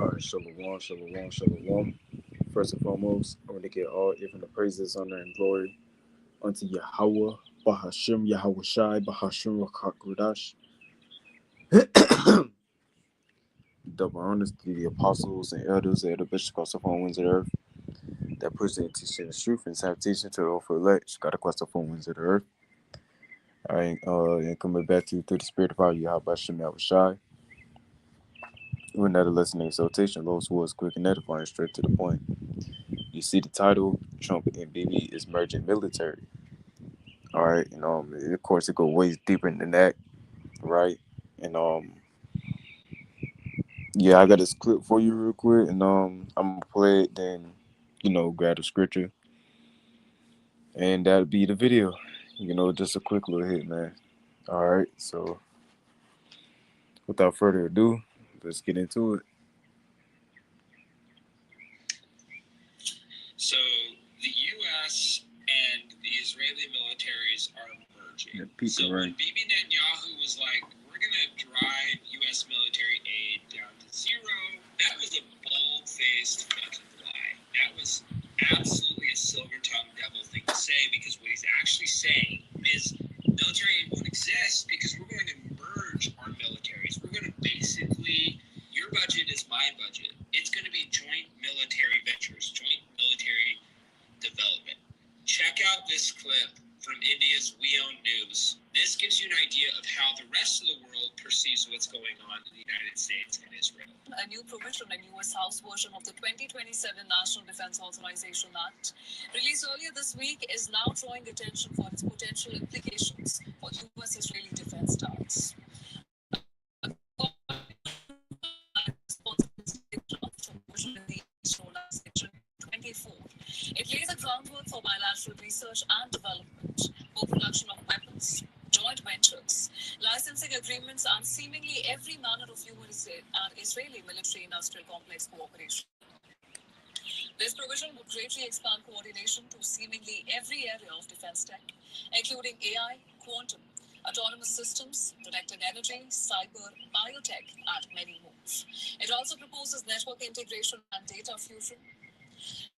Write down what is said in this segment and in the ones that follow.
Shalom, shalom, shalom. First and foremost, I want to give all even the praises, honor, and glory unto Yahweh, Bahashim, Yahweh Shai, Bahashim, Rakakudash. Double honors to the apostles and elders and the bishops across the four winds of the earth that push the teaching the truth and sanitation to the awful elect. Got across the four winds of the earth. All right, and coming back to you through the spirit of our Yahweh Bahashim, Yahweh Shai. We're another lesson in exaltation, those who was quick and edifying, straight to the point. You see the title, Trump and Bibi is merging military. All right, and of course it goes way deeper than that, right? And yeah, I got this clip for you real quick, and I'm gonna play it, then grab the scripture, and that'll be the video. Just a quick little hit, man. All right, so without further ado, let's get into it. So the U.S. and the Israeli militaries are merging. So when Bibi Netanyahu was like, we're going to drive U.S. military aid down to zero, that was a bold-faced fucking lie. That was absolutely a silver-tongued devil thing to say, because what he's actually saying is military aid won't exist because we're going to merge our militaries. We're going to basically, your budget is my budget. It's going to be joint military ventures, joint military development. Check out this clip from India's We Own News. This gives you an idea of how the rest of the world perceives what's going on in the United States and Israel. A new provision in U.S. House version of the 2027 National Defense Authorization Act, released earlier this week, is now drawing attention for its potential implications for U.S.-Israeli defense ties. It lays a groundwork for bilateral research and development, co-production of weapons, joint ventures, licensing agreements, and seemingly every manner of U.S. and Israeli military-industrial complex cooperation. This provision would greatly expand coordination to seemingly every area of defense tech, including AI, quantum, autonomous systems, directed energy, cyber, biotech, and many more. It also proposes network integration and data fusion.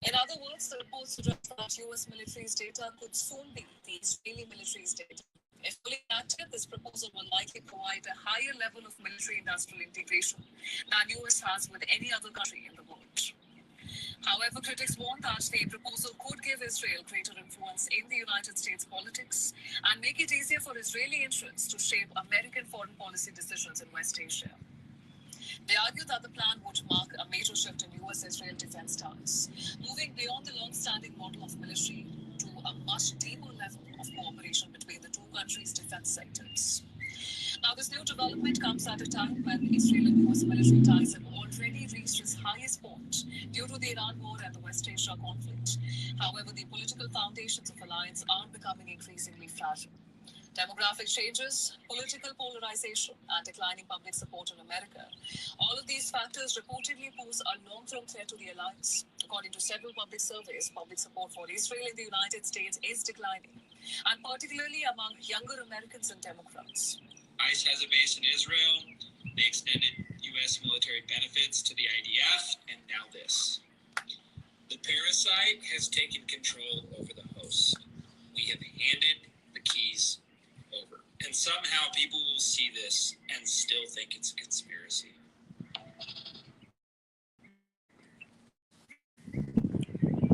In other words, the report suggests that U.S. military's data could soon be the Israeli military's data. If fully enacted, this proposal will likely provide a higher level of military-industrial integration than U.S. has with any other country in the world. However, critics warn that the proposal could give Israel greater influence in the United States politics and make it easier for Israeli interests to shape American foreign policy decisions in West Asia. They argue that the plan would mark a major shift in U.S.-Israel defense ties, moving beyond the long-standing model of military to a much deeper level of cooperation between the two countries' defense sectors. Now, this new development comes at a time when Israel and U.S. military ties have already reached its highest point due to the Iran war and the West Asia conflict. However, the political foundations of alliance are becoming increasingly fragile. Demographic changes, political polarization, and declining public support in America. All of these factors reportedly pose a long-term threat to the alliance. According to several public surveys, public support for Israel in the United States is declining, and particularly among younger Americans and Democrats. ICE has a base in Israel. They extended U.S. military benefits to the IDF, and now this. The parasite has taken control over the host. We have handed the keys over. And somehow people will see this and still think it's a conspiracy.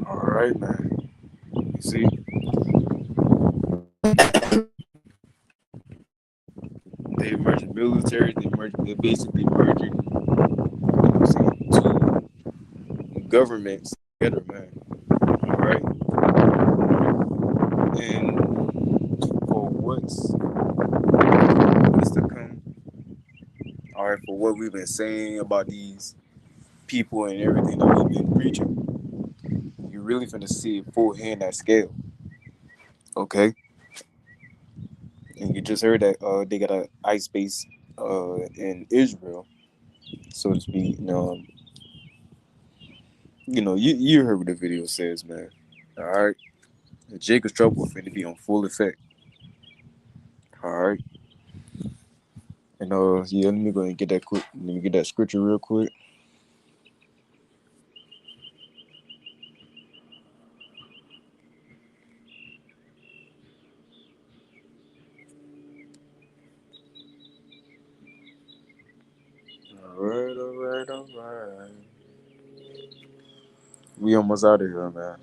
All right, man. You see, they merging military. They're basically merging. Two governments together, man. All right, and for what's to come. All right, for what we've been saying about these people and everything that we've been preaching, you're really finna see it full hand at scale. Okay, and you just heard that they got a ice base in Israel, so to speak. You heard what the video says, man. All right, Jacob's trouble finna be on full effect. All right, and yeah, let me go and get that quick. Let me get that scripture real quick. We almost out of here, man.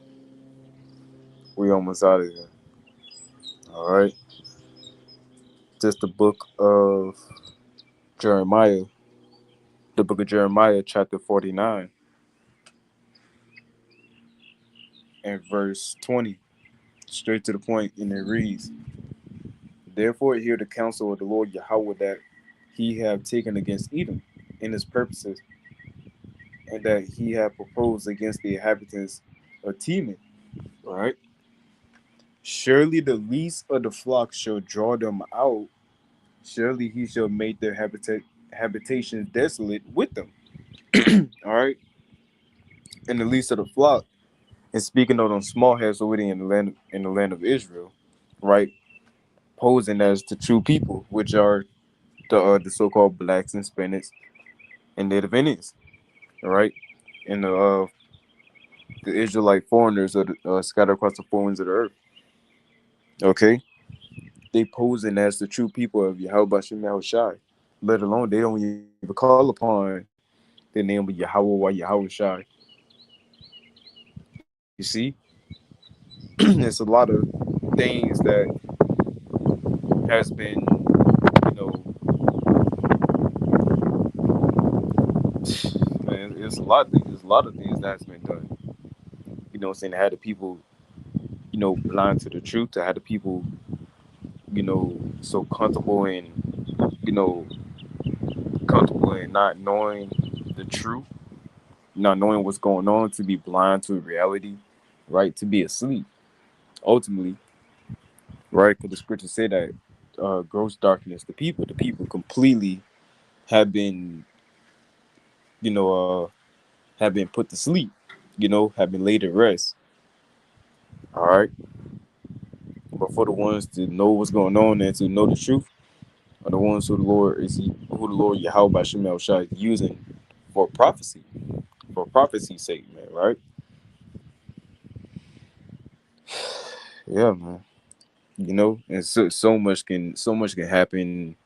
We almost out of here. All right. Just the book of Jeremiah, the book of Jeremiah, chapter 49, and verse 20. Straight to the point, and it reads, therefore hear the counsel of the Lord Yahweh that he have taken against Edom in his purposes, and that he have proposed against the inhabitants of Teman. All right. Surely the least of the flock shall draw them out. Surely he shall make their habitations desolate with them. All right. And the least of the flock. And speaking of them small heads already in the land of Israel, right? Posing as the true people, which are the so-called blacks and Hispanics and Native Indians, all right? And the Israelite foreigners are scattered across the four winds of the earth. Okay, they posing as the true people of Yahweh Shem Shai. Let alone they don't even call upon the name of Yahweh or Yahweh Shai. You see, there's a lot of things that has been, you know, man, there's a lot of things that's been done. You know what I'm saying? To have the people, blind to the truth, to have the people, so you know, comfortable in not knowing the truth, not knowing what's going on, to be blind to reality, right? To be asleep, ultimately, right? Because the scriptures say that gross darkness, the people completely have been, you know, have been put to sleep, have been laid to rest. All right. But for the ones to know what's going on and to know the truth are the ones who the Lord Yahweh Shemel Shai is using for prophecy, for prophecy's sake, man, right? Yeah, man. And so much can happen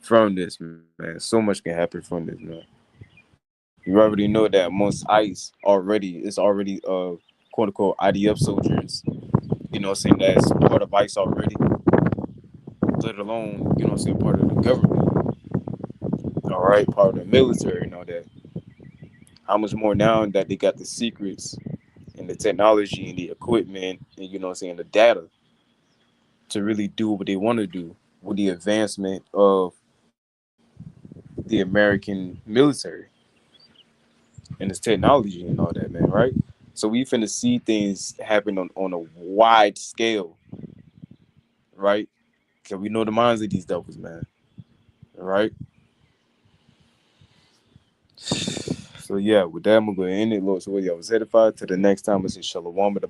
from this, man. So much can happen from this, man. You already know that amongst ICE it's already quote unquote IDF soldiers, saying that's part of ICE already, let alone, saying part of the government, all right, part of the military and all that. How much more now that they got the secrets and the technology and the equipment and the data to really do what they want to do with the advancement of the American military and its technology and all that, man, right? So we finna see things happen on a wide scale, right? Cause we know the minds of these devils, man. All right. So yeah, with that, I'm gonna end it, Lord. So I was edified. To the next time, I say shalom, but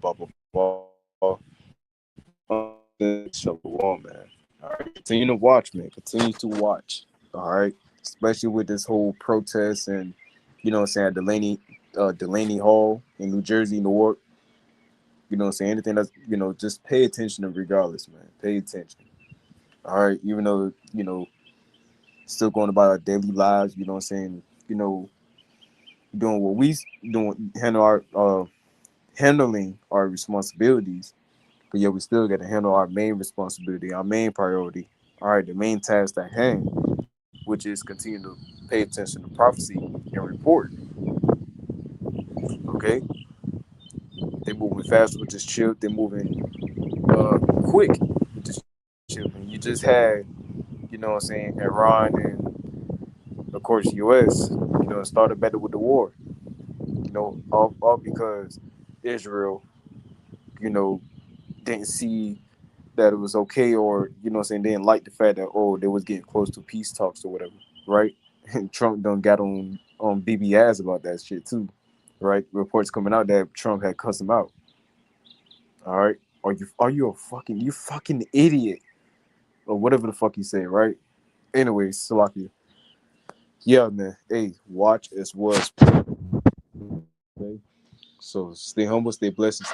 shalom, man. All right. Continue to watch, man. Continue to watch. All right. Especially with this whole protest and Delaney Hall in New Jersey, Newark. Anything that's just pay attention to regardless, man. Pay attention. All right. Even though, still going about our daily lives, doing what we doing, handling our responsibilities, but yeah, we still got to handle our main responsibility, our main priority, all right, the main task at hand, which is continue to pay attention to prophecy and report. Okay, they moving fast with this chip. They're moving quick with this chip. And you just had, Iran and of course U.S. Started better with the war. All because Israel, you know, didn't see that it was okay, or didn't like the fact that they was getting close to peace talks or whatever, right? And Trump done got on Bibi ass about that shit too, right? Reports coming out that Trump had cussed him out. All right, are you a fucking idiot or whatever the fuck you say, right? Anyways, Salaki, yeah, man. Hey, watch as well. Okay, so stay humble, stay blessed, stay